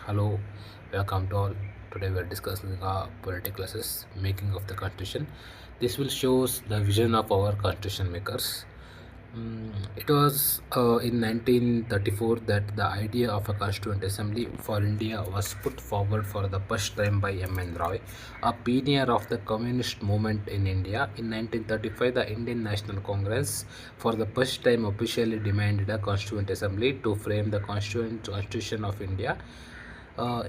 Hello, welcome to all. Today we are discussing political classes making of the constitution. This will shows the vision of our constitution makers. It was in 1934 that the idea of a constituent assembly for India was put forward for the first time by M.N. Roy, a pioneer of the communist movement in India. In 1935, the Indian National Congress for the first time officially demanded a constituent assembly to frame the constitution of India.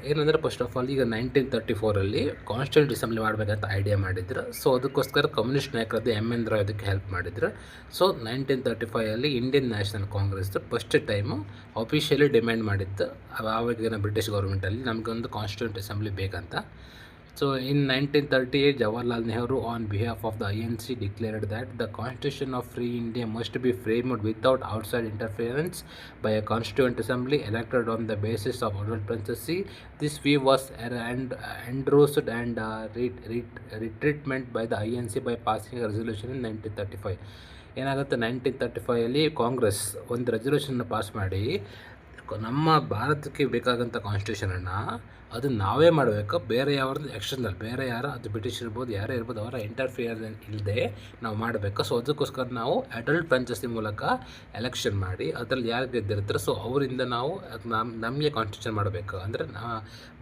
ಏನಂದರೆ first of all ಈಗ 1934 constituent assembly ಮಾಡಬೇಕಂತ idea ಮಾಡಿದ್ರು. So ಅದಕ್ಕೋಸ್ಕರ communist ನಾಯಕರದ್ದು M.N. Roy ಅದಕ್ಕೆ help ಮಾಡಿದ್ರು. So 1935 Indian National Congress first time officially demand ಮಾಡಿತ್ತು ಆವಾಗಿನ British ಗೌರ್ಮೆಂಟಲ್ಲಿ ನಮಗೊಂದು ಕಾನ್ಸ್ಟಿಟ್ಯೂಂಟ್ ಅಸೆಂಬ್ಲಿ ಬೇಕಂತ. So in 1938, Jawaharlal Nehru, on behalf of the INC, declared that the Constitution of Free India must be framed without outside interference by a Constituent Assembly elected on the basis of adult primacy. This view was endorsed and retreatment by the INC by passing a resolution in 1935. ಏನಾಗುತ್ತೆ 1935 ಕಾಂಗ್ರೆಸ್ ಒಂದು ರೆಸಲ್ಯೂಷನ್ನ pass ಮಾಡಿ ನಮ್ಮ ಭಾರತಕ್ಕೆ ಬೇಕಾದಂಥ ಕಾನ್ಸ್ಟಿಟ್ಯೂಷನನ್ನು ಅದು ನಾವೇ ಮಾಡಬೇಕು, ಬೇರೆ ಯಾವ್ದು ಎಕ್ಸ್ಟರ್ನಲ್ ಬೇರೆ ಯಾರು ಅದು ಬ್ರಿಟಿಷ್ ಇರ್ಬೋದು ಯಾರೇ ಇರ್ಬೋದು ಅವರ ಇಂಟರ್ಫಿಯರ್ ಇಲ್ಲದೆ ನಾವು ಮಾಡಬೇಕು. ಸೊ ಅದಕ್ಕೋಸ್ಕರ ನಾವು ಅಡಲ್ಟ್ ಪಂಚಾಯತಿ ಮೂಲಕ ಎಲೆಕ್ಷನ್ ಮಾಡಿ ಅದರಲ್ಲಿ ಯಾರು ಗೆದ್ದಿರ್ತಾರೆ ಸೊ ಅವರಿಂದ ನಾವು ನಮಗೆ ಕಾನ್ಸ್ಟಿಟ್ಯೂಷನ್ ಮಾಡಬೇಕು. ಅಂದರೆ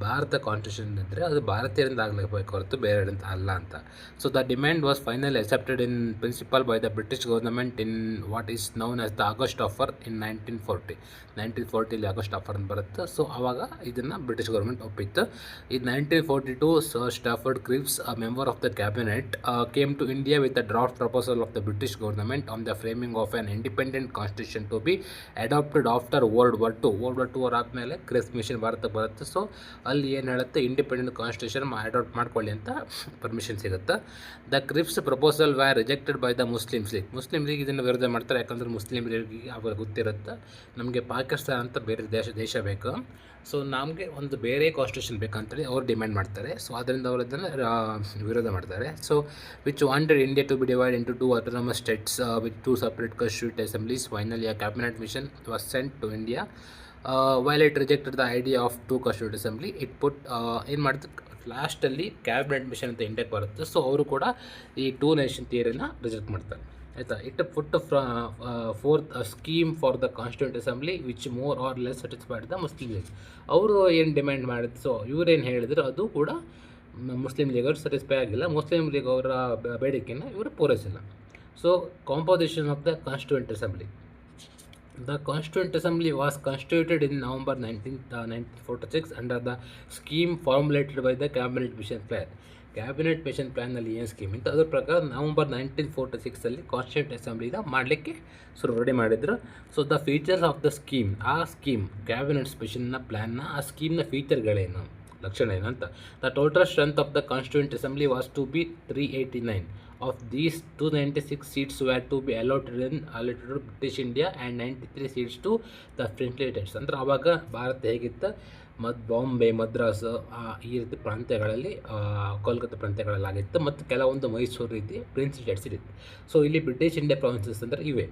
ಭಾರತ ಕಾನ್ಸ್ಟಿಟ್ಯೂಷನ್ ಇದ್ದರೆ ಅದು ಭಾರತೀಯರಿಂದ ಆಗಲೇಬೇಕು ಹೊರತು ಬೇರೆ ಅಲ್ಲ ಅಂತ. So the demand was finally accepted in principle by the British government in what is known as the August offer in 1940 August offer ಅಂತ ಬರುತ್ತೆ. ಸೊ ಆವಾಗ ಇದನ್ನು British government ಒಪ್ಪಿತ್ತು. In 1942, Sir Stafford Cripps, a member of the cabinet, came to India with a draft proposal of the British government on the framing of an independent constitution to be adopted after World War II. World War II ಆದಮೇಲೆ creeps mission ಭಾರತಕ್ಕೆ ಬರುತ್ತೆ. So ಅಲ್ಲಿ ಏನು ಹೇಳುತ್ತೆ, independent constitution adapt ಮಾಡ್ಕೊಳ್ಳಿ ಅಂತ permission ಸಿಗುತ್ತೆ. The creeps proposal where rejected by the Muslim league ಇದನ್ನು ವಿರೋಧ ಮಾಡ್ತಾರೆ. ಯಾಕಂದರೆ ಮುಸ್ಲಿಂ ಲೀಗಿಗೆ ಅವಾಗ ಗೊತ್ತಿರುತ್ತೆ ನಮಗೆ ಪಾಕಿಸ್ತಾನ ಅಂತ ಬೇರೆ ದೇಶ ಬೇಕು, ಸೊ ನಮಗೆ ಒಂದು ಬೇರೆ ಕಾನ್ಸ್ಟಿಟ್ಯೂಷನ್ ಬೇಕಂತೇಳಿ ಅವ್ರು ಡಿಮ್ಯಾಂಡ್ ಮಾಡ್ತಾರೆ. ಸೊ ಅದರಿಂದ ಅವರು ಅದನ್ನು ವಿರೋಧ ಮಾಡ್ತಾರೆ. So which wanted India to be divide into 2 autonomous states with 2 separate constituent assemblies. Finally, a cabinet mission was sent to India. While it rejected the idea of 2 constituent assembly, it put ಏನು ಮಾಡ್ತು ಲಾಸ್ಟಲ್ಲಿ cabinet mission ಅಂತ ಇಂಡಿಯಾಕ್ಕೆ ಬರುತ್ತೆ. So ಅವರು ಕೂಡ ಈ 2 nation ಥಿಯರಿನ reject ಮಾಡ್ತಾರೆ. ಆಯಿತಾ. It put forth scheme for the constituent assembly which more or less satisfied the Muslim League. ಅವರು ಏನು ಡಿಮ್ಯಾಂಡ್ ಮಾಡಿದ್ರು, ಸೊ ಇವರೇನು ಹೇಳಿದ್ರು ಅದು ಕೂಡ ಮುಸ್ಲಿಂ ಲೀಗ್ ಅವರು ಸ್ಯಾಟಿಸ್ಫೈ ಆಗಿಲ್ಲ. ಮುಸ್ಲಿಂ ಲೀಗ್ ಅವರ ಬೇಡಿಕೆಯನ್ನು ಇವರು ಪೂರೈಸಿಲ್ಲ. So composition of the constituent assembly. The Constituent Assembly was constituted in November 1946 under the scheme formulated by the Cabinet Mission Plan. Cabinet mission ಪ್ಲ್ಯಾನಲ್ಲಿ ಏನು ಸ್ಕೀಮ್ ಇತ್ತು ಅದ್ರ ಪ್ರಕಾರ ನವಂಬರ್ 1946 ಕಾನ್ಸ್ಟಿಟ್ಯೂಂಟ್ ಅಸೆಂಬ್ಲಿನ ಮಾಡಲಿಕ್ಕೆ ರೆಡಿ ಮಾಡಿದ್ರು. So the features of the scheme, ಆ scheme cabinet ಮಿಷನ್ನ ಪ್ಲ್ಯಾನ್ನ ಆ ಸ್ಕೀಮ್ನ ಫೀಚರ್ಗಳೇನು, ಲಕ್ಷಣ ಏನು ಅಂತ. The total strength of the constituent assembly was to be 389. Of these, 296 seats were to be allotted to British India and 93 seats to the French states. ಅಂದರೆ ಆವಾಗ ಭಾರತ ಹೇಗಿತ್ತು, ಬಾಂಬೆ, ಮದ್ರಾಸ್ ಈ ರೀತಿ ಪ್ರಾಂತ್ಯಗಳಲ್ಲಿ, ಕೋಲ್ಕತ್ತಾ ಪ್ರಾಂತ್ಯಗಳಲ್ಲಾಗಿತ್ತು, ಮತ್ತು ಕೆಲವೊಂದು ಮೈಸೂರು ರೀತಿ ಪ್ರಿನ್ಸ್ ಸ್ಟೇಟ್ಸ್ ಇರುತ್ತೆ. ಸೊ ಇಲ್ಲಿ ಬ್ರಿಟಿಷ್ ಇಂಡಿಯಾ ಪ್ರಾವಿನ್ಸಸ್ ಅಂದರೆ ಇವೆ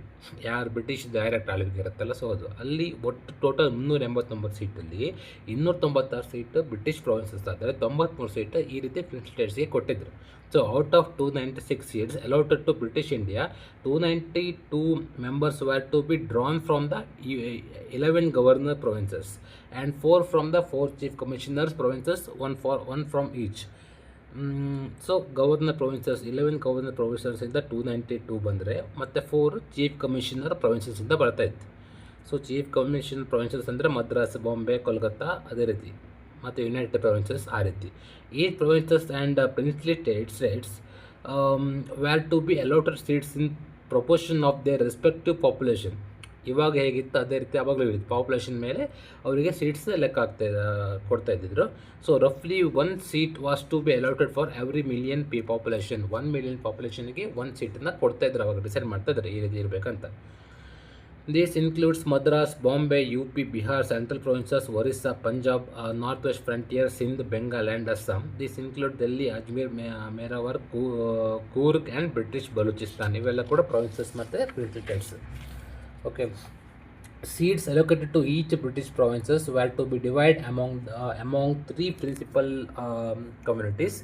ಯಾರು ಬ್ರಿಟಿಷ್ ಡೈರೆಕ್ಟ್ ಆಳ್ವಿಕೆ ಇರುತ್ತಲ್ಲ, ಸೊ ಅದು ಅಲ್ಲಿ ಒಟ್ಟು ಟೋಟಲ್ 389 ಸೀಟಲ್ಲಿ 296 ಸೀಟ್ ಬ್ರಿಟಿಷ್ ಪ್ರಾವಿನ್ಸಸ್ ಆದರೆ 93 ಸೀಟ್ ಈ ರೀತಿ ಪ್ರಿನ್ಸ್ ಸ್ಟೇಟ್ಸ್ಗೆ ಕೊಟ್ಟಿದ್ರು. So out of 296 seats allotted to British India, 292 members were to be drawn from the 11 governor provinces and 4 from the 4 chief commissioners provinces, one from each. So governor provinces 11 governor ಪ್ರೊವಿನ್ಸಸ್ಸಿಂದ 292 ಬಂದರೆ ಮತ್ತು 4 chief commissioner ಪ್ರೊವಿನ್ಸಸ್ಸಿಂದ ಬರ್ತಾಯಿತ್ತು. So chief commissioner provinces ಅಂದರೆ ಮದ್ರಾಸ್, ಬಾಂಬೆ, ಕೋಲ್ಕತ್ತಾ ಅದೇ ರೀತಿ, ಮತ್ತು United provinces ಆ ರೀತಿ. ಈ provinces and princely states were to be allotted seats in proportion of their respective population. ಇವಾಗ ಹೇಗಿತ್ತು ಅದೇ ರೀತಿ ಆವಾಗಲೂ ಇತ್ತು, ಪಾಪ್ಯುಲೇಷನ್ ಮೇಲೆ ಅವರಿಗೆ ಸೀಟ್ಸ್ ಲೆಕ್ಕ ಕೊಡ್ತಾ ಇದ್ದಿದ್ರು. ಸೊ ರಫ್ಲಿ 1 seat was to be allotted for every million population. 1 million ಪಾಪ್ಯುಲೇಷನ್ಗೆ 1 ಸೀಟನ್ನು ಕೊಡ್ತಾಯಿದ್ರು, ಅವಾಗ ಡಿಸೈಡ್ ಮಾಡ್ತಾಯಿದ್ರು ಈ ರೀತಿ ಇರಬೇಕಂತ. This includes Madras, Bombay, UP, Bihar, Central Provinces, Orissa, Punjab, Northwest Frontier, Sindh, Bengal and Assam. This includes Delhi, Ajmer, Mewar, Coorg and British Balochistan. ಇವೆಲ್ಲ ಕೂಡ ಪ್ರಾವಿನ್ಸಸ್ ಮತ್ತು prince States. Okay, seats allocated to each British provinces were to be divided among three principal communities: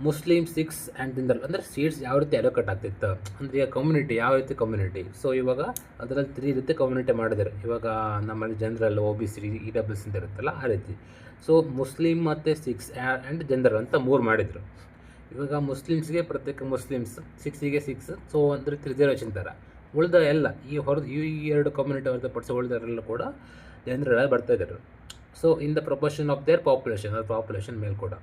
Muslim, Sikhs and ದಿಂದಲ್. ಅಂದರೆ seats ಯಾವ ರೀತಿ allocate ಆಗ್ತಿತ್ತು ಅಂದರೆ ಈಗ ಕಮ್ಯುನಿಟಿ ಯಾವ ರೀತಿ ಕಮ್ಯುನಿಟಿ. ಸೊ ಇವಾಗ ಅದರಲ್ಲಿ 3 ರೀತಿ ಕಮ್ಯುನಿಟಿ ಮಾಡಿದ್ದಾರೆ. ಇವಾಗ ನಮ್ಮಲ್ಲಿ ಜನರಲ್, OBC, EWS ಅಂತ ಇರುತ್ತಲ್ಲ ಆ ರೀತಿ. ಸೊ ಮುಸ್ಲಿಮ್ ಮತ್ತು ಸಿಖ್ಸ್ ಆ್ಯಂಡ್ ಜನರಲ್ ಅಂತ 3 ಮಾಡಿದರು. ಇವಾಗ ಮುಸ್ಲಿಮ್ಸ್ಗೆ ಪ್ರತ್ಯೇಕ ಮುಸ್ಲಿಮ್ಸ್, ಸಿಖ್ಸಿಗೆ ಸಿಖ್ಸ್, ಸೊ ಅಂದರೆ ರಿಸರ್ವೇಷನ್ ಥರ. ಉಳಿದ ಎಲ್ಲ ಈ 2 ಕಮ್ಯುನಿಟಿ ಹೊರತುಪಡಿಸಿ ಉಳಿದವರೆಲ್ಲ ಕೂಡ ಜನರಲ್ ಬರ್ತಾಯಿದ್ದಾರೆ. So in the proportion of their population ಮೇಲೆ ಕೂಡ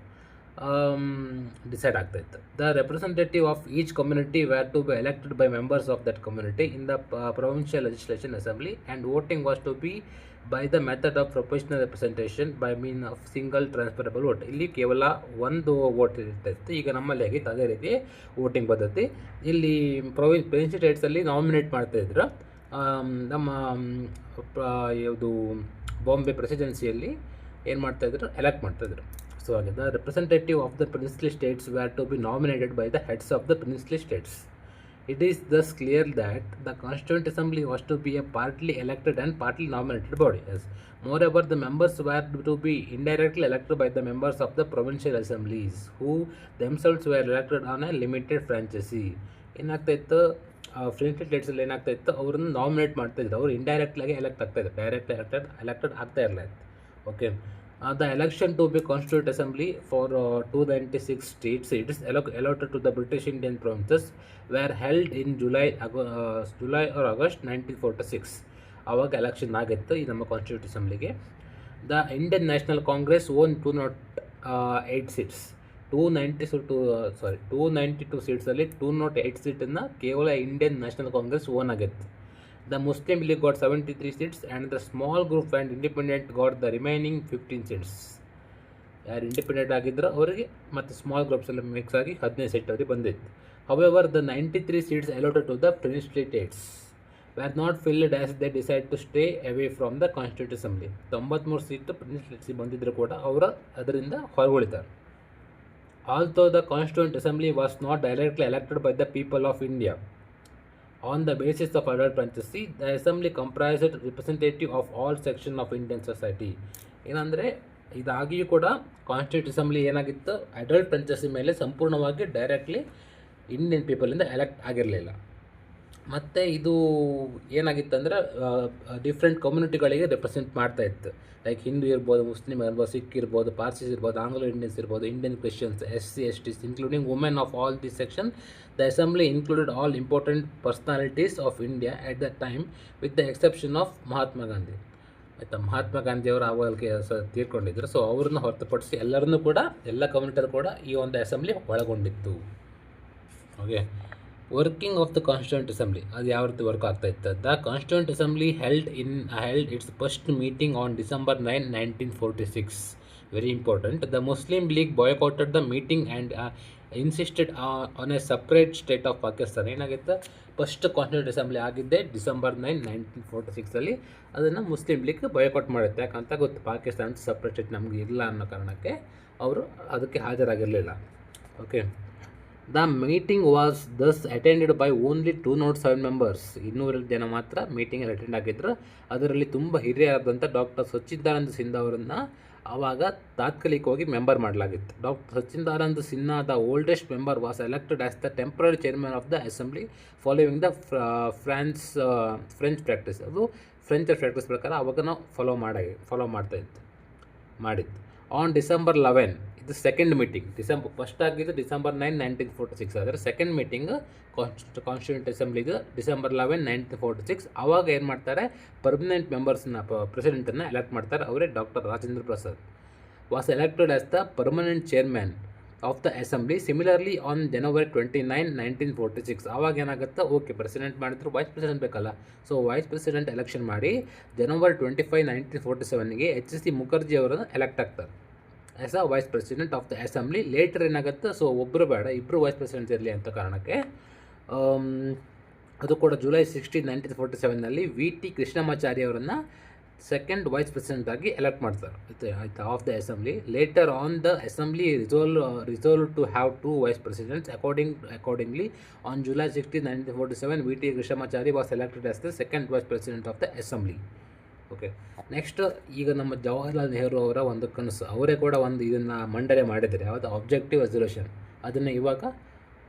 ಡಿಸೈಡ್ ಆಗ್ತಾಯಿತ್ತು. The representative of each community were to be elected by members of that community in the provincial legislation assembly and voting was to be by the method of proportional representation by mean of single transferable vote. ಇಲ್ಲಿ ಕೇವಲ ಒಂದು vote ಇರ್ತಾಯಿತ್ತು. ಈಗ ನಮ್ಮಲ್ಲಿ ಆಗಿತ್ತು ಅದೇ ರೀತಿ voting ಪದ್ಧತಿ. ಇಲ್ಲಿ ಪ್ರೊವಿನ್ಸ್ ಸ್ಟೇಟ್ಸಲ್ಲಿ ನಾಮಿನೇಟ್ ಮಾಡ್ತಾಯಿದ್ರು. ನಮ್ಮ ಯಾವುದು ಬಾಂಬೆ ಪ್ರೆಸಿಡೆನ್ಸಿಯಲ್ಲಿ ಏನು ಮಾಡ್ತಾಯಿದ್ರು, ಎಲೆಕ್ಟ್ ಮಾಡ್ತಾಯಿದ್ರು. ಸೊ ಹಾಗೆ the representative of the princely states were to be nominated by the heads of the princely states. It is thus clear that the Constituent Assembly was to be a partly elected and partly nominated body. Yes. Moreover, the members were to be indirectly elected by the members of the provincial assemblies, who themselves were elected on a limited franchise. ಏನಾಗ್ತಾ ಇತ್ತು, French ಸ್ಟೇಟ್ಸಲ್ಲಿ ಏನಾಗ್ತಾ ಇತ್ತು, ಅವ್ರನ್ನ nominate ಮಾಡ್ತಾಯಿದ್ರು. ಅವರು ಇಂಡೈರೆಕ್ಟ್ಲಾಗಿ elect ಆಗ್ತಾಯಿದ್ರು, directly elected ಆಗ್ತಾ ಇರಲಿಲ್ಲ. Okay. The election to be Constituent Assembly for 296 seats allotted to the British Indian provinces were held in July or August 1946. ಆವಾಗ ಎಲೆಕ್ಷನ್ ಆಗಿತ್ತು ಈ ನಮ್ಮ ಕಾನ್ಸ್ಟಿಟ್ಯೂಟ್ ಅಸೆಂಬ್ಲಿಗೆ. The Indian National Congress won 208 seats. 292 ಸೀಟ್ಸಲ್ಲಿ 208 ಸೀಟನ್ನು ಕೇವಲ ಇಂಡಿಯನ್ ನ್ಯಾಷನಲ್ ಕಾಂಗ್ರೆಸ್ ಓನ್ ಆಗಿತ್ತು. The Muslim League got 73 seats and the small group and independent got the remaining 15 seats. ಯಾರು ಇಂಡಿಪೆಂಡೆಂಟ್ ಆಗಿದ್ರು ಅವರಿಗೆ ಮತ್ತು ಸ್ಮಾಲ್ ಗ್ರೂಪ್ಸ್ ಎಲ್ಲ ಮಿಕ್ಸ್ ಆಗಿ 15 ಸೀಟ್ ಅವರಿಗೆ ಬಂದಿತ್ತು. However, the 93 seats allotted to the princely states were not filled as they decided to stay away from the Constituent Assembly. 93 seat prince ಸ್ಟೇಟ್ಸಿಗೆ ಬಂದಿದ್ದರೂ ಕೂಡ ಅವರು ಅದರಿಂದ ಹೊರಗುಳಿತಾರೆ. Although the Constituent Assembly was not directly elected by the people of India on the basis of adult franchise, the assembly comprised representative of all sections of Indian society. ಏನಂದರೆ ಇದಾಗಿಯೂ ಕೂಡ constitute assembly ಏನಾಗಿತ್ತು, adult franchise ಮೇಲೆ ಸಂಪೂರ್ಣವಾಗಿ directly Indian ಪೀಪಲಿಂದ elect ಆಗಿರಲಿಲ್ಲ. ಮತ್ತು ಇದು ಏನಾಗಿತ್ತಂದರೆ different ಕಮ್ಯುನಿಟಿಗಳಿಗೆ represent ಮಾಡ್ತಾಯಿತ್ತು. Like Hindu ಇರ್ಬೋದು, Muslim ಇರ್ಬೋದು, ಸಿಖ್ ಇರ್ಬೋದು, ಪಾರ್ಸೀಸ್ ಇರ್ಬೋದು, ಆಂಗ್ಲೋ ಇಂಡಿಯನ್ಸ್ ಇರ್ಬೋದು, Indian Christians, SC, STs, including women of all the section. The assembly included all important personalities of India at that time with the exception of Mahatma Gandhi. ಆಯಿತಾ, ಮಹಾತ್ಮ ಗಾಂಧಿಯವರು ಆವಾಗ ತೀರ್ಕೊಂಡಿದ್ರು. So ಅವ್ರನ್ನ ಹೊರತುಪಡಿಸಿ ಎಲ್ಲರನ್ನೂ ಕೂಡ, ಎಲ್ಲ ಕಮ್ಯುನಿಟಿಯರು ಕೂಡ ಈ ಒಂದು ಅಸೆಂಬ್ಲಿ ಒಳಗೊಂಡಿತ್ತು. Okay. Working of the constituent assembly ಅದು ಯಾವ ರೀತಿ ವರ್ಕ್ ಆಗ್ತಾ ಇತ್ತು. The constituent assembly held its first meeting on December 9, 1946. Very important. The Muslim League boycotted the meeting and insisted on a separate state of Pakistan. ಏನಾಗಿತ್ತು, first constituent assembly ಆಗಿದ್ದೆ December 9, 1946. ಅದನ್ನು Muslim league boycott ಮಾಡುತ್ತೆ. ಯಾಕಂತ ಗೊತ್ತು, Pakistan separate state ನಮಗೆ ಇಲ್ಲ ಅನ್ನೋ ಕಾರಣಕ್ಕೆ ಅವರು ಅದಕ್ಕೆ ಹಾಜರಾಗಿರಲಿಲ್ಲ. Okay. The meeting was thus attended by only 207 members. 200 ಜನ ಮಾತ್ರ ಮೀಟಿಂಗಲ್ಲಿ ಅಟೆಂಡ್ ಆಗಿದ್ದರು. ಅದರಲ್ಲಿ ತುಂಬ ಹಿರಿಯರಾದಂಥ ಡಾಕ್ಟರ್ ಸಚ್ಚಿದಾನಂದ ಸಿನ್ಹಾ ಅವರನ್ನು ಆವಾಗ ತಾತ್ಕಾಲಿಕವಾಗಿ ಮೆಂಬರ್ ಮಾಡಲಾಗಿತ್ತು. Doctor Sachchidananda Sinha, the oldest member, was elected as the temporary chairman of the assembly following the French practice. ಅದು ಫ್ರೆಂಚ್ ಪ್ರಾಕ್ಟೀಸ್ ಪ್ರಕಾರ ಅವಾಗ ನಾವು ಫಾಲೋ ಮಾಡಿತ್ತು. ಆನ್ December 11, ಇದು ಸೆಕೆಂಡ್ ಮೀಟಿಂಗ್. ಫಸ್ಟ್ ಆಗಿದ್ದು December 9, 1946. ಆದರೆ ಸೆಕೆಂಡ್ ಮೀಟಿಂಗ್ ಕಾನ್ಸ್ಟಿಟ್ಯೂಂಟ್ ಅಸೆಂಬ್ಲಿದು December 11, 1946. ಆವಾಗ ಏನು ಮಾಡ್ತಾರೆ, ಪರ್ಮನೆಂಟ್ ಮೆಂಬರ್ಸ್ನ ಪ್ರೆಸಿಡೆಂಟನ್ನು ಎಲೆಕ್ಟ್ ಮಾಡ್ತಾರೆ. ಅವರೇ doctor Rajendra Prasad. Was elected as the permanent chairman of the assembly. Similarly on January 29, 1946. ಆವಾಗ ಏನಾಗುತ್ತೆ, ಓಕೆ ಪ್ರೆಸಿಡೆಂಟ್ ಮಾಡಿದ್ರು, ವೈಸ್ ಪ್ರೆಸಿಡೆಂಟ್ ಬೇಕಲ್ಲ. ಸೊ ವೈಸ್ ಪ್ರೆಸಿಡೆಂಟ್ ಎಲೆಕ್ಷನ್ ಮಾಡಿ January 25, 1947ಗೆ HC ಮುಖರ್ಜಿ ಅವರನ್ನು ಎಲೆಕ್ಟ್ ಆಗ್ತಾರೆ as a vice president of the assembly. Later ಏನಾಗುತ್ತೆ, so ಒಬ್ಬರು ಬೇಡ, ಇಬ್ಬರು ವೈಸ್ ಪ್ರೆಸಿಡೆಂಟ್ ಇರಲಿ ಅಂತ ಕಾರಣಕ್ಕೆ ಅದು ಕೂಡ July 16, 1947ನಲ್ಲಿ VT ಕೃಷ್ಣಮಾಚಾರಿ ಅವರನ್ನು ಸೆಕೆಂಡ್ ವೈಸ್ ಪ್ರೆಸಿಡೆಂಟ್ ಆಗಿ ಎಲೆಕ್ಟ್ ಮಾಡ್ತಾರೆ ಆಯ್ತಾ of the assembly. Later on the assembly resolve to have 2 vice presidents. Accordingly on July 16, 1947 V T Krishnamachari was elected as the second vice president of the assembly. Okay, next ಈಗ ನಮ್ಮ ಜವಾಹರ್ಲಾಲ್ ನೆಹರು ಅವರ ಒಂದು ಕನಸು, ಅವರೇ ಕೂಡ ಒಂದು ಇದನ್ನು ಮಂಡನೆ ಮಾಡಿದ್ದಾರೆ, ಯಾವುದು ಆಬ್ಜೆಕ್ಟಿವ್ ರೆಸಲ್ಯೂಷನ್, ಅದನ್ನು ಇವಾಗ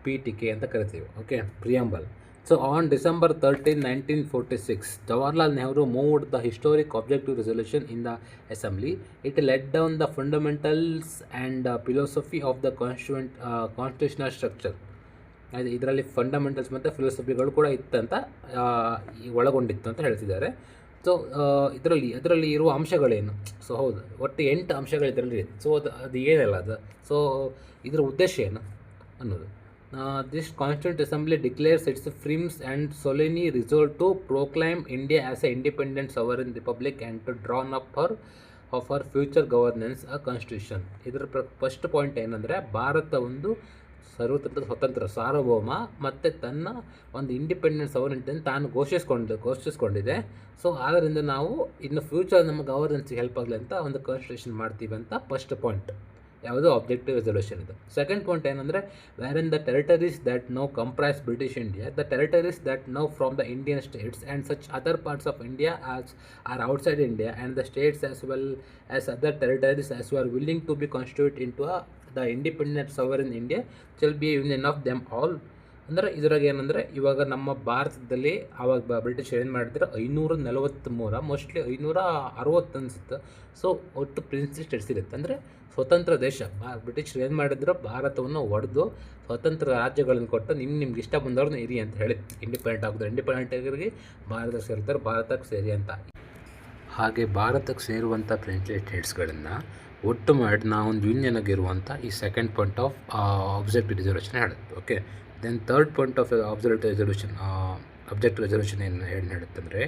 PTK ಅಂತ ಕರಿತೀವಿ. Okay, preamble. So on December 13, 1946, Jawaharlal Nehru moved the historic objective resolution in the assembly. It laid down the fundamentals and philosophy of the constitutional structure. ಇದರಲ್ಲಿ ಫಂಡಮೆಂಟಲ್ಸ್ ಮತ್ತು ಫಿಲಾಸಫಿಗಳು ಕೂಡ ಇತ್ತಂತ ಒಳಗೊಂಡಿತ್ತು ಅಂತ ಹೇಳ್ತಿದ್ದಾರೆ. ಸೊ ಅದರಲ್ಲಿ ಇರುವ ಅಂಶಗಳೇನು? ಸೊ ಹೌದು, ಒಟ್ಟು 8 ಅಂಶಗಳು ಇದರಲ್ಲಿ ಇದೆ. ಸೊ ಅದು ಏನಲ್ಲ ಅದು. ಸೊ ಇದರ ಉದ್ದೇಶ ಏನು ಅನ್ನೋದು. This Constituent Assembly declares its prims and solemnly resolved to proclaim India as an independent sovereign republic and to draw up for future governance a constitution. ಇದರ ಫಸ್ಟ್ ಪಾಯಿಂಟ್ ಏನಂದರೆ, ಭಾರತ ಒಂದು ಸ್ವತಂತ್ರ ಸಾರ್ವಭೌಮ ಮತ್ತು ತನ್ನ ಒಂದು ಇಂಡಿಪೆಂಡೆಂಟ್ ಸವರೆಂಟಿಯನ್ನು ತಾನು ಘೋಷಿಸ್ಕೊಂಡಿದೆ. ಸೊ ಆದ್ದರಿಂದ ನಾವು ಇನ್ನು ಫ್ಯೂಚರ್ ನಮ್ಮ ಗವರ್ನೆನ್ಸ್ಗೆ ಹೆಲ್ಪ್ ಆಗಲಿ ಅಂತ ಒಂದು ಕಾನ್ಸ್ಟಿಟ್ಯೂಷನ್ ಮಾಡ್ತೀವಿ ಅಂತ ಫಸ್ಟ್ ಪಾಯಿಂಟ್. ಯಾವುದು ಆಬ್ಜೆಕ್ಟಿವ್ ರೆಸಲ್ಯೂಷನ್ ಇದು. ಸೆಕೆಂಡ್ ಪಾಯಿಂಟ್ ಏನಂದರೆ, wherein the territories that now comprise British India, the territories that now from the Indian states and such other parts of India are outside India and the states as well as other territories as you are willing to be constitute into the independent sovereign India shall be a union of them all. ಅಂದರೆ ಇದ್ರಾಗ ಏನಂದರೆ, ಇವಾಗ ನಮ್ಮ ಭಾರತದಲ್ಲಿ ಆವಾಗ British ಏನು ಮಾಡಿದ್ರೆ 543, mostly 560 ಅನಿಸುತ್ತೆ. ಸೊ ಒಟ್ಟು ಪ್ರಿನ್ಸಿ ಸ್ಟೇಟ್ಸ್ ಇರುತ್ತೆ. ಅಂದರೆ ಸ್ವತಂತ್ರ ದೇಶ. ಬ್ರಿಟಿಷರು ಏನು ಮಾಡಿದ್ರು, ಭಾರತವನ್ನು ಒಡೆದು ಸ್ವತಂತ್ರ ರಾಜ್ಯಗಳನ್ನು ಕೊಟ್ಟು ನಿಮ್ಗೆ ಇಷ್ಟ ಬಂದವ್ರನ್ನ ಇರಿ ಅಂತ ಹೇಳಿ ಇಂಡಿಪೆಂಡೆಂಟ್ ಆಗಿದ್ರು. ಇಂಡಿಪೆಂಡೆಂಟ್ ಆಗಿರಿಗೆ ಭಾರತಕ್ಕೆ ಸೇರ್ತಾರೆ, ಭಾರತಕ್ಕೆ ಸೇರಿ ಅಂತ. ಹಾಗೆ ಭಾರತಕ್ಕೆ ಸೇರುವಂಥ ಫ್ರೆಂಚ್ ಸ್ಟೇಟ್ಸ್ಗಳನ್ನು ಒಟ್ಟು ಮಾಡಿ ನಾವೊಂದು ಯೂನಿಯನ್ ಆಗಿರುವಂಥ ಈ second point of objective resolution ಹೇಳುತ್ತೆ. Okay, then third point of objective resolution ಏನು ಹೇಳುತ್ತಂದರೆ,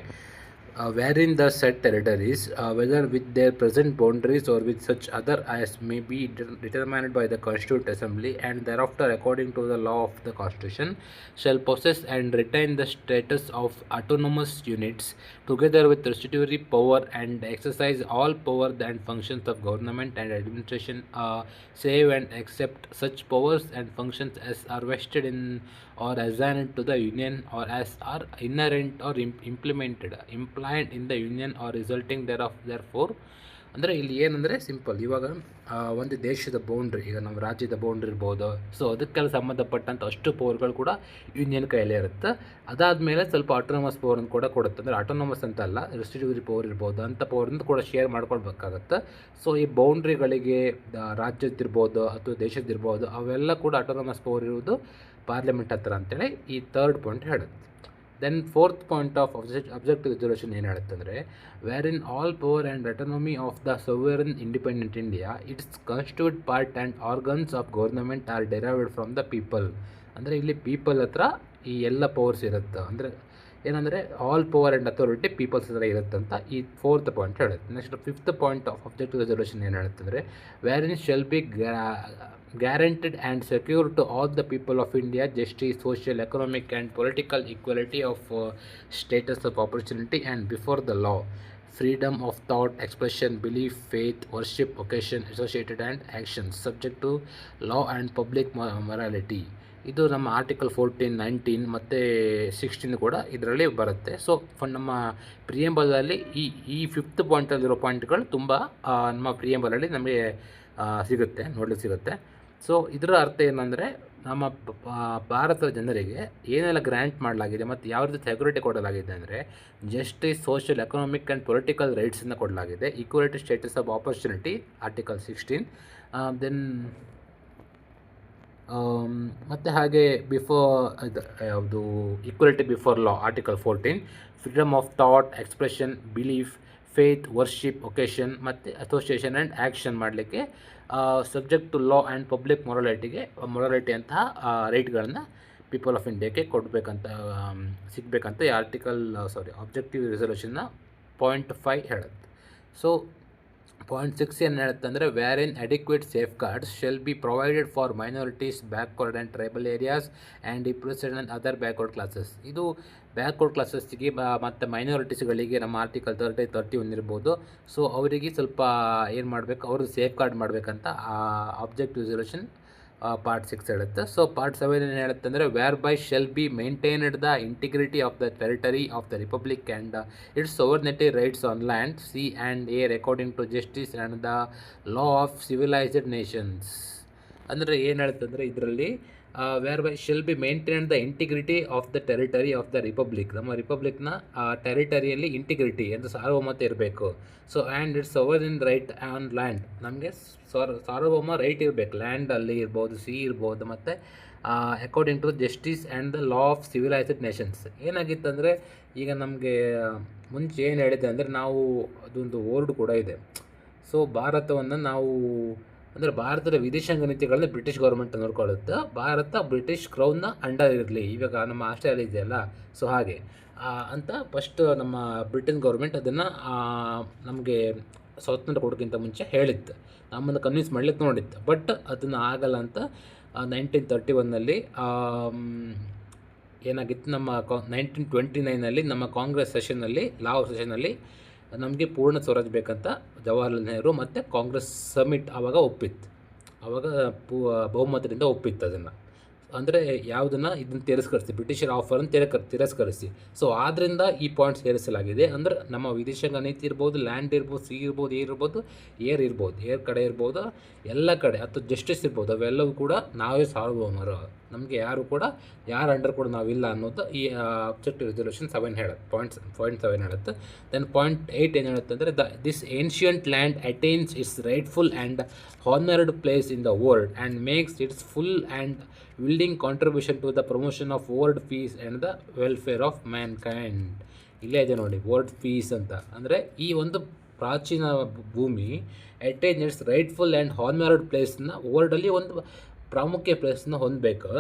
wherein the said territories, whether with their present boundaries or with such other as may be determined by the Constituent Assembly and thereafter according to the law of the Constitution, shall possess and retain the status of autonomous units together with restitutory power and exercise all power and functions of government and administration, save and except such powers and functions as are vested in or assigned to the union or as are inherent or implied in the union or resulting thereof. Therefore, ಅಂದರೆ ಇಲ್ಲಿ ಏನಂದರೆ simple, ಇವಾಗ ಒಂದು ದೇಶದ boundary, ಈಗ ನಮ್ಮ ರಾಜ್ಯದ boundary ಇರ್ಬೋದು, ಸೊ ಅದಕ್ಕೆಲ್ಲ ಸಂಬಂಧಪಟ್ಟಂಥ ಅಷ್ಟು ಪವರ್ಗಳು ಕೂಡ ಯೂನಿಯನ್ ಕೈಯಲ್ಲೇ ಇರುತ್ತೆ. ಅದಾದಮೇಲೆ ಸ್ವಲ್ಪ ಆಟೋನಮಸ್ ಪವರನ್ನು ಕೂಡ ಕೊಡುತ್ತೆ. ಅಂದರೆ ಆಟೋನಮಸ್ ಅಂತ ಅಲ್ಲ, ರೆಸ್ಟಿಟ್ಯೂಟರಿ ಪವರ್ ಇರ್ಬೋದು, ಅಂಥ ಪವರನ್ನು ಕೂಡ ಶೇರ್ ಮಾಡ್ಕೊಳ್ಬೇಕಾಗತ್ತೆ. ಸೊ ಈ ಬೌಂಡ್ರಿಗಳಿಗೆ ರಾಜ್ಯದ್ದಿರ್ಬೋದು ಅಥವಾ ದೇಶದ್ದಿರ್ಬೋದು, ಅವೆಲ್ಲ ಕೂಡ ಆಟೋನಮಸ್ ಪವರ್ ಇರುವುದು ಪಾರ್ಲಿಮೆಂಟ್ ಹತ್ರ ಅಂತೇಳಿ ಈ ಥರ್ಡ್ ಪಾಯಿಂಟ್ ಹೇಳುತ್ತೆ. Then fourth point of objective resolution ಏನು ಹೇಳುತ್ತಂದರೆ, wherein all power and autonomy of the sovereign independent India its constitute part and organs of government are derived from the people. ಅಂದರೆ ಇಲ್ಲಿ people ಹತ್ರ ಈ ಎಲ್ಲ powers ಇರುತ್ತೆ. ಅಂದರೆ ಏನಂದರೆ all power and authority people's ಹತ್ರ ಇರುತ್ತಂತ ಈ ಫೋರ್ತ್ ಪಾಯಿಂಟ್ ಹೇಳುತ್ತೆ. Next fifth point of objective resolution ಏನು ಹೇಳುತ್ತಂದರೆ, wherein shall be guaranteed and secure to all the people of India justice, social, economic and political equality of status of opportunity and before the law, freedom of thought, expression, belief, faith, worship, occasion, associated and actions subject to law and public morality. ಇದು ನಮ್ಮ article 14, 19 ಮತ್ತು 16 ಕೂಡ ಇದರಲ್ಲಿ ಬರುತ್ತೆ. So ನಮ್ಮ ಪ್ರಿಯಂಬಲಲ್ಲಿ ಈ fifth ಪಾಯಿಂಟಲ್ಲಿರೋ ಪಾಯಿಂಟ್ಗಳು ತುಂಬ ನಮ್ಮ ಪ್ರಿಯಂಬಲಲ್ಲಿ ನಮಗೆ ನೋಡಲಿಕ್ಕೆ ಸಿಗುತ್ತೆ. ಸೊ ಇದರ ಅರ್ಥ ಏನಂದರೆ, ನಮ್ಮ ಭಾರತದ ಜನರಿಗೆ ಏನೆಲ್ಲ ಗ್ರ್ಯಾಂಟ್ ಮಾಡಲಾಗಿದೆ ಮತ್ತು ಯಾವ ರೀತಿ ಸೆಕ್ಯೂರಿಟಿ ಕೊಡಲಾಗಿದೆ ಅಂದರೆ, justice, social, economic and political ರೈಟ್ಸನ್ನು ಕೊಡಲಾಗಿದೆ. Equality status of opportunity article 16. Then ಮತ್ತು ಹಾಗೆ ಯಾವುದು equality before law article 14, freedom of thought, expression, belief, faith, worship, vocation ಮತ್ತು ಅಸೋಸಿಯೇಷನ್ ಆ್ಯಂಡ್ ಆ್ಯಕ್ಷನ್ ಮಾಡಲಿಕ್ಕೆ subject to law and public morality ಅಂತಹ ರೈಟ್ಗಳನ್ನು people of ಇಂಡಿಯಾಕ್ಕೆ ಸಿಗಬೇಕಂತ ಈ ಆಬ್ಜೆಕ್ಟಿವ್ ರೆಸಲ್ಯೂಷನ್ನ ಪಾಯಿಂಟ್ 5 ಹೇಳುತ್ತೆ. So point 6 ಏನು ಹೇಳುತ್ತೆ ಅಂದರೆ wherein adequate safeguards shall be provided for minorities backward and tribal areas and depressed and other backward classes. ಇದು backward ಕ್ಲಾಸಸ್ಗೆ ಮತ್ತು ಮೈನಾರಿಟೀಸ್ಗಳಿಗೆ ನಮ್ಮ ಆರ್ಟಿಕಲ್ 31 ಇರ್ಬೋದು. ಸೊ ಅವರಿಗೆ ಸ್ವಲ್ಪ ಏನು ಮಾಡಬೇಕು, ಅವ್ರದ್ದು ಸೇಫ್ ಗಾರ್ಡ್ ಮಾಡಬೇಕಂತ ಆಬ್ಜೆಕ್ಟಿವ್ ರೆಸಲ್ಯೂಷನ್ ಪಾರ್ಟ್ 6 ಹೇಳುತ್ತೆ. ಸೊ ಪಾರ್ಟ್ 7 ಏನು ಹೇಳುತ್ತೆ ಅಂದರೆ whereby shall be maintained the integrity of the territory of the republic and its sovereignty rights on land, sea and air according to justice and the law of civilised nations. ಅಂದರೆ ಏನು ಹೇಳುತ್ತೆ ಅಂದರೆ ಇದರಲ್ಲಿ whereby shall be maintain the integrity of the territory of the republic, ನಮ್ಮ ರಿಪಬ್ಲಿಕ್ನ ಟೆರಿಟರಿಯಲ್ಲಿ integrity ಅಂದರೆ ಸಾರ್ವಭೌಮತ ಇರಬೇಕು. So and its sovereign right on land, ನಮಗೆ ಸಾರ್ವಭೌಮ ರೈಟ್ ಇರಬೇಕು, ಲ್ಯಾಂಡಲ್ಲಿ ಇರ್ಬೋದು, ಸಿ ಇರ್ಬೋದು, ಮತ್ತು according to justice and the law of civilised nations. ಏನಾಗಿತ್ತಂದರೆ ಈಗ ನಮಗೆ ಮುಂಚೆ ಏನು ಹೇಳಿದೆ ಅಂದರೆ ನಾವು ಅದೊಂದು ವರ್ಡ್ ಕೂಡ ಇದೆ. ಸೊ ಭಾರತವನ್ನು ನಾವು ಅಂದರೆ ಭಾರತದ ವಿದೇಶಾಂಗ ನೀತಿಗಳನ್ನ ಬ್ರಿಟಿಷ್ ಗೌರ್ಮೆಂಟ್ ನೋಡ್ಕೊಳ್ಳುತ್ತೆ. ಭಾರತ ಬ್ರಿಟಿಷ್ ಕ್ರೌನ್ನ ಅಂಡರ್ ಇರಲಿ, ಇವಾಗ ನಮ್ಮ ಆಸ್ಟ್ರೇಲಿಯಾ ಇದೆಯಲ್ಲ, ಸೊ ಹಾಗೆ ಅಂತ ಫಸ್ಟ್ ನಮ್ಮ ಬ್ರಿಟನ್ ಗೌರ್ಮೆಂಟ್ ಅದನ್ನು ನಮಗೆ ಸ್ವಾತಂತ್ರ್ಯ ಕೊಡೋಕ್ಕಿಂತ ಮುಂಚೆ ಹೇಳಿತ್ತು, ನಮ್ಮನ್ನು ಕನ್ವಿನ್ಸ್ ಮಾಡ್ಲಿಕ್ಕೆ ನೋಡಿತ್ತು. ಬಟ್ ಅದನ್ನು ಆಗಲ್ಲ ಅಂತ 1931 ಏನಾಗಿತ್ತು, ನಮ್ಮ 1929 ನಮ್ಮ ಕಾಂಗ್ರೆಸ್ ಸೆಷನ್ನಲ್ಲಿ, ಲಾಹೋರ್ ಸೆಷನ್ನಲ್ಲಿ ನಮಗೆ ಪೂರ್ಣ ಸ್ವರಾಜ್ ಬೇಕಂತ ಜವಾಹರ್ಲಾಲ್ ನೆಹರು ಮತ್ತು ಕಾಂಗ್ರೆಸ್ ಸಮಿಟ್ ಆವಾಗ ಒಪ್ಪಿತ್ತು. ಆವಾಗ ಬಹುಮತದಿಂದ ಒಪ್ಪಿತ್ತು ಅದನ್ನು. ಅಂದರೆ ಯಾವುದನ್ನು ಇದನ್ನು ತಿರಸ್ಕರಿಸಿ, ಬ್ರಿಟಿಷರ ಆಫರನ್ನು ತಿರಸ್ಕರಿಸಿ. ಸೊ ಆದ್ದರಿಂದ ಈ ಪಾಯಿಂಟ್ ಸೇರಿಸಲಾಗಿದೆ. ಅಂದರೆ ನಮ್ಮ ವಿದೇಶಾಂಗ ನೀತಿ ಇರ್ಬೋದು, ಲ್ಯಾಂಡ್ ಇರ್ಬೋದು, ಸಿ ಇರ್ಬೋದು, ಏರ್ ಇರ್ಬೋದು, ಏರ್ ಕಡೆ ಇರ್ಬೋದು, ಎಲ್ಲ ಕಡೆ ಅಥವಾ ಜಸ್ಟಿಸ್ ಇರ್ಬೋದು, ಅವೆಲ್ಲವೂ ಕೂಡ ನಾವೇ ಸಾರ್ವಭೌಮರು, ನಮಗೆ ಯಾರು ಕೂಡ ಯಾರ ಅಂಡರ್ ಕೂಡ ನಾವಿಲ್ಲ ಅನ್ನೋದು ಈ ಆಬ್ಜೆಕ್ಟಿವ್ ರೆಸಲ್ಯೂಷನ್ 7 ಹೇಳುತ್ತೆ, ಪಾಯಿಂಟ್ 7 ಹೇಳುತ್ತೆ. ದೆನ್ ಪಾಯಿಂಟ್ 8 ಏನು ಹೇಳುತ್ತೆ ಅಂದರೆ this ancient land attains its rightful and honoured place in the world and makes its full and willing contribution to the promotion of world peace and the welfare of mankind. ಇಲ್ಲೇ ಇದೆ ನೋಡಿ world piece ಅಂತ. ಅಂದರೆ ಈ ಒಂದು ಪ್ರಾಚೀನ ಭೂಮಿ attain its rightful and honoured ಪ್ಲೇಸ್ನ ವರ್ಲ್ಡಲ್ಲಿ ಒಂದು ಪ್ರಾಮುಖ್ಯ ಪ್ಲೇಸ್ನ ಹೊಂದಬೇಕು.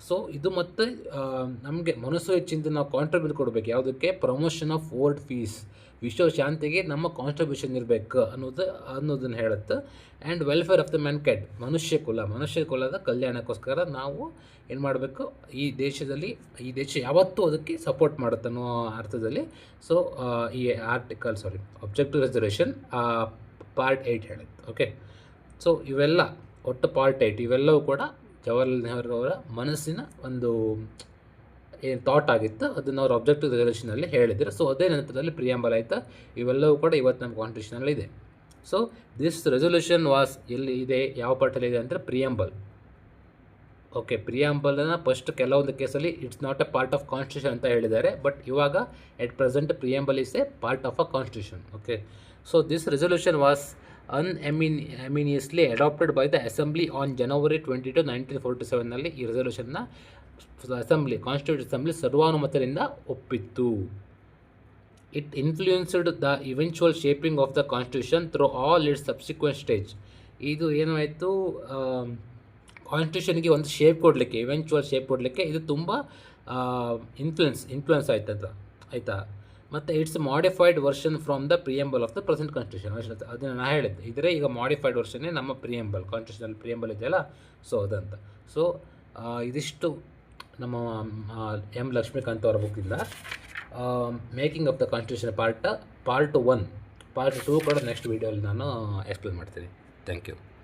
ಸೊ ಇದು ಮತ್ತು ನಮಗೆ ಮನಸ್ಸು ಹೆಚ್ಚಿಂದ ನಾವು ಕಾಂಟ್ರಿಬ್ಯೂಟ್ ಕೊಡಬೇಕು, ಯಾವುದಕ್ಕೆ, ಪ್ರಮೋಷನ್ ಆಫ್ ವರ್ಲ್ಡ್ ಪೀಸ್, ವಿಶ್ವ ಶಾಂತಿಗೆ ನಮ್ಮ ಕಾಂಟ್ರಿಬ್ಯೂಷನ್ ಇರಬೇಕು ಅನ್ನೋದನ್ನು ಹೇಳುತ್ತೆ. And welfare of the Mankind, ಮನುಷ್ಯ ಕುಲದ ಕಲ್ಯಾಣಕ್ಕೋಸ್ಕರ ನಾವು ಏನು ಮಾಡಬೇಕು, ಈ ದೇಶ ಯಾವತ್ತೂ ಅದಕ್ಕೆ ಸಪೋರ್ಟ್ ಮಾಡುತ್ತೆ ಅನ್ನೋ ಅರ್ಥದಲ್ಲಿ. ಸೊ ಈ ಆಬ್ಜೆಕ್ಟಿವ್ ರೆಸಲ್ಯೂಷನ್ ಪಾರ್ಟ್ 8 ಹೇಳುತ್ತೆ. ಓಕೆ, ಸೊ ಇವೆಲ್ಲ ಒಟ್ಟು ಪಾರ್ಟ್ 8 ಇವೆಲ್ಲವೂ ಕೂಡ ಜವಾಹರ್ಲಾಲ್ ನೆಹರು ಅವರ ಮನಸ್ಸಿನ ಒಂದು ಏನು ಥಾಟ್ ಆಗಿತ್ತು, ಅದನ್ನು ಅವ್ರ ಆಬ್ಜೆಕ್ಟಿವ್ ರೆಸಲ್ಯೂಷನಲ್ಲಿ ಹೇಳಿದ್ರು. ಸೊ ಅದೇ ನಂತರದಲ್ಲಿ ಪ್ರಿಯಾಂಬಲ್ ಆಯಿತಾ, ಇವೆಲ್ಲವೂ ಕೂಡ ಇವತ್ತು ನಮ್ಮ ಕಾನ್ಸ್ಟಿಟ್ಯೂಷನಲ್ಲಿ ಇದೆ. ಸೊ ದಿಸ್ ರೆಸಲ್ಯೂಷನ್ ವಾಸ್ ಎಲ್ಲಿ ಇದೆ, ಯಾವ ಪಾರ್ಟಲ್ಲಿ ಇದೆ ಅಂದರೆ ಪ್ರಿಯಾಂಬಲ್. ಓಕೆ, ಪ್ರಿಯಾಂಬಲನ್ನು ಫಸ್ಟ್ ಕೆಲವೊಂದು ಕೇಸಲ್ಲಿ it's not A part of constitution ಅಂತ ಹೇಳಿದ್ದಾರೆ, ಬಟ್ ಇವಾಗ at present preamble is A part of a constitution. Okay, so this resolution was unanimously adopted by the Assembly on January 22, 1947 ಈ ರೆಸಲ್ಯೂಷನ್ನ constitute assembly ಸರ್ವಾನುಮತದಿಂದ ಒಪ್ಪಿತ್ತು. It influenced the eventual shaping of the constitution through all its subsequent stage. ಇದು ಏನಾಯಿತು, ಕಾನ್ಸ್ಟಿಟ್ಯೂಷನ್ಗೆ ಒಂದು shape ಕೊಡಲಿಕ್ಕೆ, eventual shape ಕೊಡಲಿಕ್ಕೆ ಇದು ತುಂಬ ಇನ್ಫ್ಲುಯೆನ್ಸ್ ಆಯಿತಾ. ಮತ್ತು its modified version from the preamble of the present constitution. ಅದನ್ನು ನಾನು ಹೇಳಿದ್ದೆ, ಇದ್ರೆ ಈಗ ಮಾಡಿಫೈಡ್ ವರ್ಷನ್ನೇ ನಮ್ಮ ಪ್ರಿಯಂಬಲ್, ಕಾನ್ಸ್ಟಿಟ್ಯೂಷನಲ್ ಪ್ರಿಯಂಬಲ್ ಇದೆಯಲ್ಲ, ಸೊ ಅದಂತ. ಸೊ ಇದಿಷ್ಟು ನಮ್ಮ ಎಂ ಲಕ್ಷ್ಮೀಕಾಂತ್ ಅವರ ಬುಕ್ಕಿಂದ making of the constitution part 1. Part 2 ಕೂಡ ನೆಕ್ಸ್ಟ್ ವೀಡಿಯೋಲಿ ನಾನು ಎಕ್ಸ್ಪ್ಲೇನ್ ಮಾಡ್ತೀನಿ. Thank you.